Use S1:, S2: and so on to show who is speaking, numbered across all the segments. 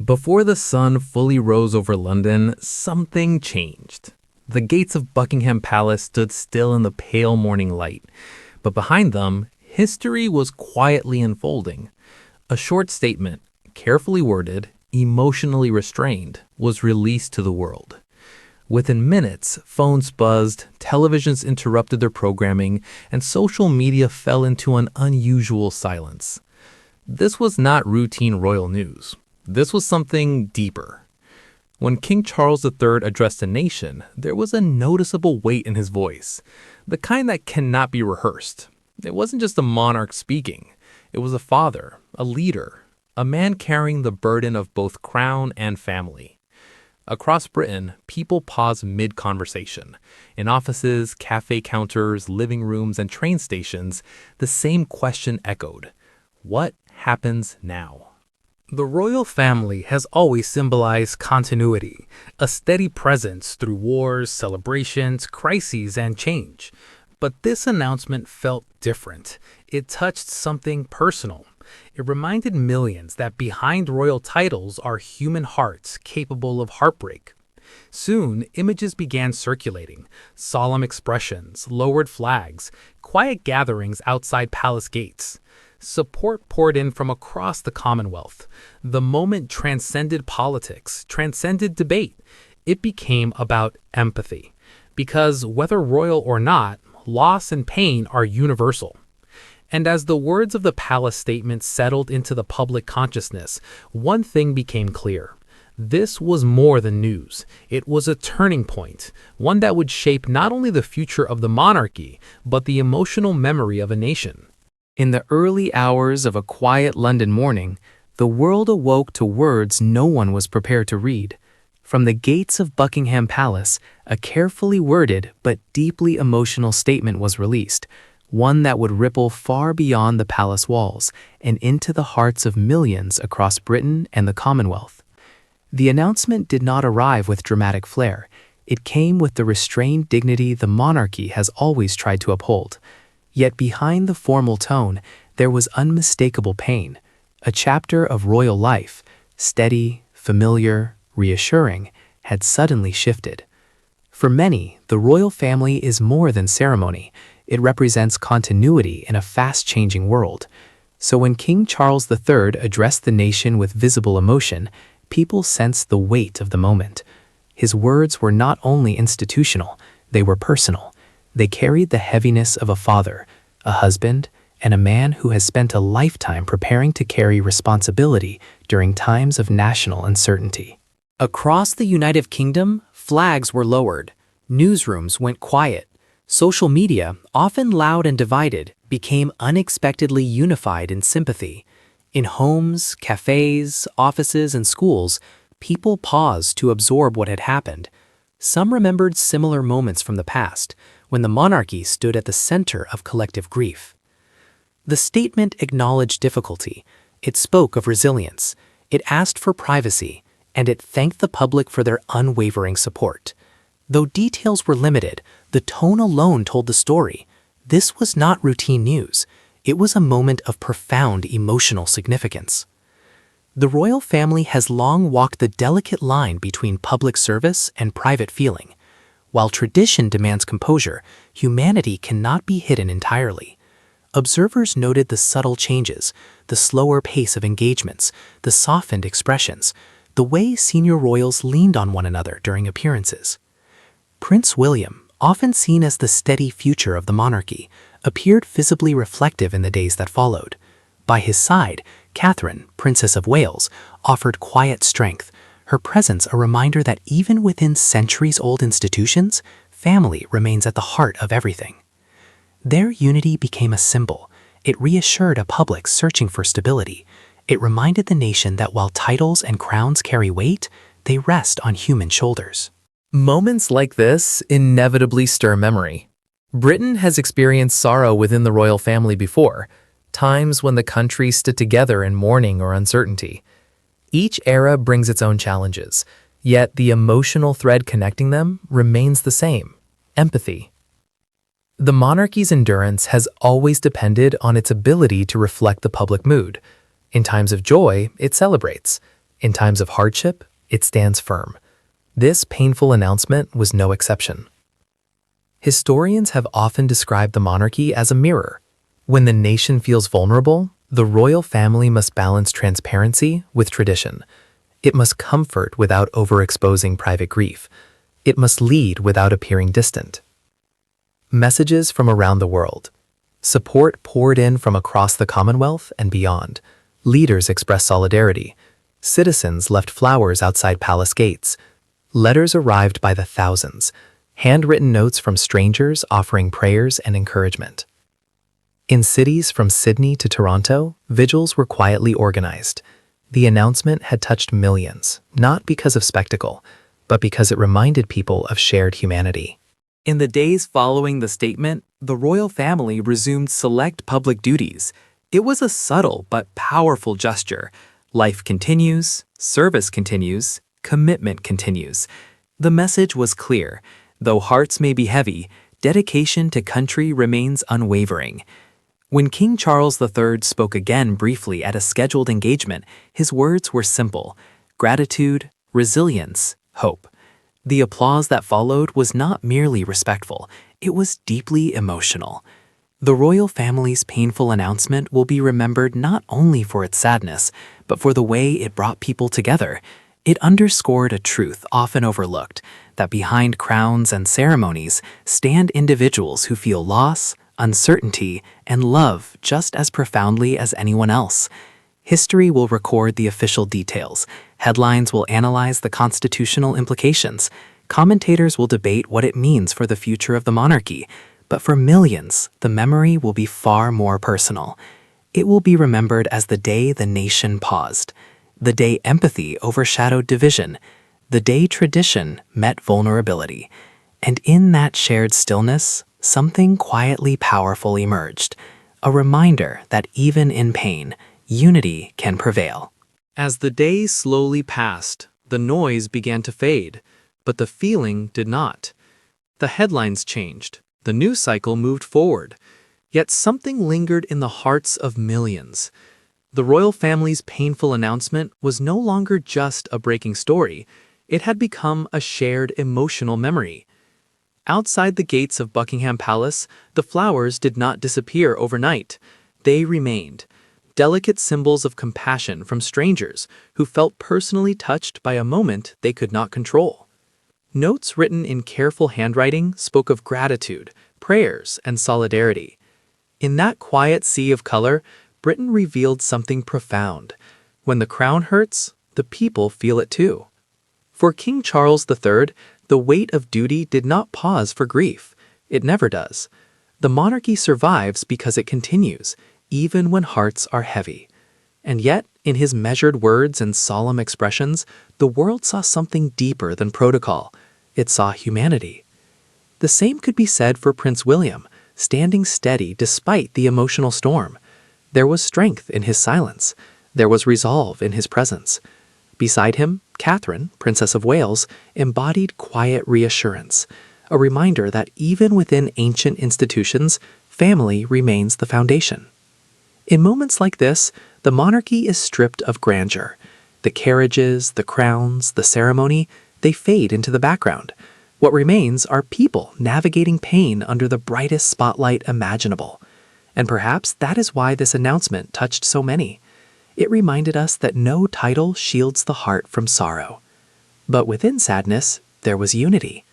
S1: Before the sun fully rose over London, something changed. The gates of Buckingham Palace stood still in the pale morning light, but behind them, history was quietly unfolding. A short statement, carefully worded, emotionally restrained, was released to the world. Within minutes, phones buzzed, televisions interrupted their programming, and social media fell into an unusual silence. This was not routine royal news. This was something deeper. When King Charles III addressed the nation, there was a noticeable weight in his voice, the kind that cannot be rehearsed. It wasn't just a monarch speaking. It was a father, a leader, a man carrying the burden of both crown and family. Across Britain, people paused mid-conversation. In offices, cafe counters, living rooms, and train stations, the same question echoed. What happens now? The royal family has always symbolized continuity, a steady presence through wars, celebrations, crises, and change. But this announcement felt different. It touched something personal. It reminded millions that behind royal titles are human hearts capable of heartbreak. Soon, images began circulating, solemn expressions, lowered flags, quiet gatherings outside palace gates. Support poured in from across the Commonwealth. The moment transcended politics, transcended debate. It became about empathy. Because whether royal or not, loss and pain are universal. And as the words of the palace statement settled into the public consciousness, one thing became clear. This was more than news. It was a turning point, one that would shape not only the future of the monarchy, but the emotional memory of a nation. In the early hours of a quiet London morning, the world awoke to words no one was prepared to read. From the gates of Buckingham Palace, a carefully worded but deeply emotional statement was released, one that would ripple far beyond the palace walls and into the hearts of millions across Britain and the Commonwealth. The announcement did not arrive with dramatic flair. It came with the restrained dignity the monarchy has always tried to uphold. Yet behind the formal tone, there was unmistakable pain. A chapter of royal life, steady, familiar, reassuring, had suddenly shifted. For many, the royal family is more than ceremony. It represents continuity in a fast-changing world. So when King Charles III addressed the nation with visible emotion, people sensed the weight of the moment. His words were not only institutional, they were personal. They carried the heaviness of a father, a husband, and a man who has spent a lifetime preparing to carry responsibility during times of national uncertainty. Across the United Kingdom, flags were lowered. Newsrooms went quiet. Social media, often loud and divided, became unexpectedly unified in sympathy. In homes, cafes, offices, and schools, people paused to absorb what had happened. Some remembered similar moments from the past, when the monarchy stood at the center of collective grief. The statement acknowledged difficulty. It spoke of resilience. It asked for privacy, and it thanked the public for their unwavering support. Though details were limited, the tone alone told the story. This was not routine news. It was a moment of profound emotional significance. The royal family has long walked the delicate line between public service and private feeling. While tradition demands composure, humanity cannot be hidden entirely. Observers noted the subtle changes, the slower pace of engagements, the softened expressions, the way senior royals leaned on one another during appearances. Prince William, often seen as the steady future of the monarchy, appeared visibly reflective in the days that followed. By his side, Catherine, Princess of Wales, offered quiet strength, her presence a reminder that even within centuries-old institutions, family remains at the heart of everything. Their unity became a symbol. It reassured a public searching for stability. It reminded the nation that while titles and crowns carry weight, they rest on human shoulders. Moments like this inevitably stir memory. Britain has experienced sorrow within the royal family before, times when the country stood together in mourning or uncertainty. Each era brings its own challenges, yet the emotional thread connecting them remains the same: empathy. The monarchy's endurance has always depended on its ability to reflect the public mood. In times of joy, it celebrates.
S2: In times of hardship, it stands firm. This painful announcement was no exception. Historians have often described the monarchy as a mirror. When the nation feels vulnerable, the royal family must balance transparency with tradition. It must comfort without overexposing private grief. It must lead without appearing distant. Messages from around the world. Support poured in from across the Commonwealth and beyond. Leaders expressed solidarity. Citizens left flowers outside palace gates. Letters arrived by the thousands. Handwritten notes from strangers offering prayers and encouragement. In cities from Sydney to Toronto, vigils were quietly organized. The announcement had touched millions, not because of spectacle, but because it reminded people of shared humanity.
S1: In the days following the statement, the royal family resumed select public duties. It was a subtle but powerful gesture. Life continues, service continues, commitment continues. The message was clear. Though hearts may be heavy, dedication to country remains unwavering. When King Charles III spoke again briefly at a scheduled engagement, his words were simple: gratitude, resilience, hope. The applause that followed was not merely respectful, it was deeply emotional. The royal family's painful announcement will be remembered not only for its sadness, but for the way it brought people together. It underscored a truth often overlooked, that behind crowns and ceremonies stand individuals who feel loss, uncertainty, and love just as profoundly as anyone else. History will record the official details. Headlines will analyze the constitutional implications. Commentators will debate what it means for the future of the monarchy. But for millions, the memory will be far more personal. It will be remembered as the day the nation paused, the day empathy overshadowed division, the day tradition met vulnerability. And in that shared stillness, something quietly powerful emerged, a reminder that even in pain, unity can prevail. As the days slowly passed, the noise began to fade, but the feeling did not. The headlines changed, the news cycle moved forward, yet something lingered in the hearts of millions. The royal family's painful announcement was no longer just a breaking story, it had become a shared emotional memory. Outside the gates of Buckingham Palace, the flowers did not disappear overnight. They remained, delicate symbols of compassion from strangers who felt personally touched by a moment they could not control. Notes written in careful handwriting spoke of gratitude, prayers, and solidarity. In that quiet sea of color, Britain revealed something profound. When the crown hurts, the people feel it too. For King Charles III, the weight of duty did not pause for grief. It never does. The monarchy survives because it continues, even when hearts are heavy. And yet, in his measured words and solemn expressions, the world saw something deeper than protocol. It saw humanity. The same could be said for Prince William, standing steady despite the emotional storm. There was strength in his silence. There was resolve in his presence. Beside him, Catherine, Princess of Wales, embodied quiet reassurance, a reminder that even within ancient institutions, family remains the foundation. In moments like this, the monarchy is stripped of grandeur. The carriages, the crowns, the ceremony, they fade into the background. What remains are people navigating pain under the brightest spotlight imaginable. And perhaps that is why this announcement touched so many. It reminded us that no title shields the heart from sorrow. But within sadness, there was unity.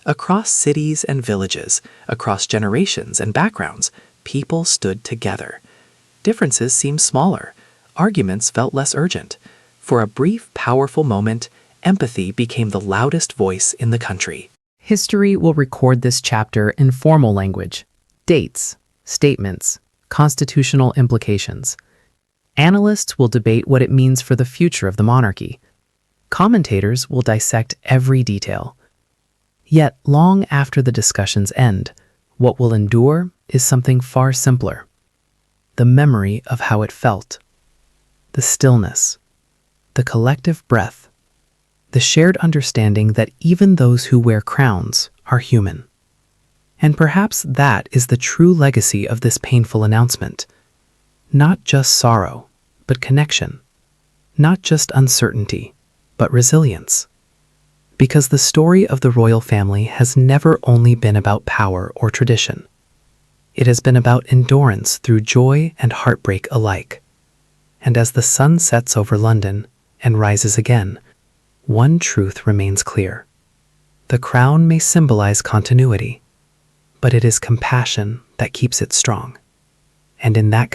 S1: Across cities and villages, across generations and backgrounds, people stood together. Differences seemed smaller. Arguments felt less urgent. For a brief, powerful moment, empathy became the loudest voice in the country.
S2: History will record this chapter in formal language: dates, statements, constitutional implications. Analysts will debate what it means for the future of the monarchy. Commentators will dissect every detail. Yet, long after the discussions end, what will endure is something far simpler: the memory of how it felt, the stillness, the collective breath, the shared understanding that even those who wear crowns are human. And perhaps that is the true legacy of this painful announcement. Not just sorrow, but connection. not just uncertainty, but resilience. Because the story of the royal family has never only been about power or tradition. It has been about endurance through joy and heartbreak alike. And as the sun sets over London and rises again, one truth remains clear. The crown may symbolize continuity, but it is compassion that keeps it strong. And in that